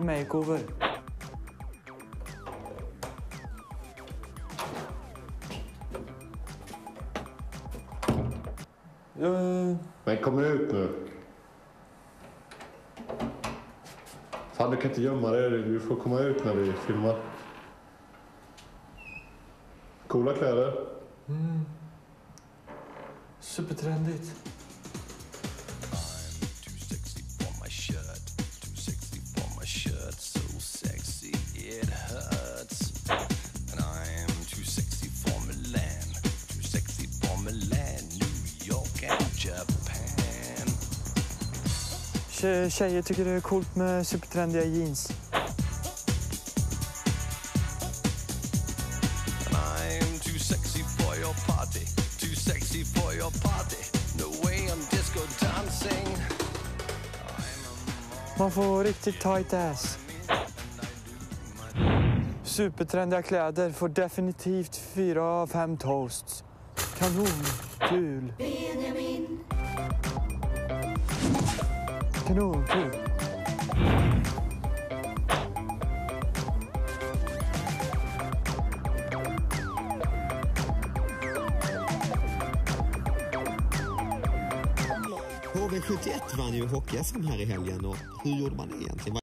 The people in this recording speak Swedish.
makeover. Men kom ut nu. Fan, du kan inte gömma dig. Du får komma ut när vi filmar. Coola kläder. Supertrendigt. Tjejer tycker det är coolt med supertrendiga jeans. Man får riktigt tight ass. Supertrendiga kläder får definitivt 4 av 5 toasts. Kanon, kul. Kanon, kul. HV71 vann ju hockey-SM här i helgen, och hur gjorde man det egentligen?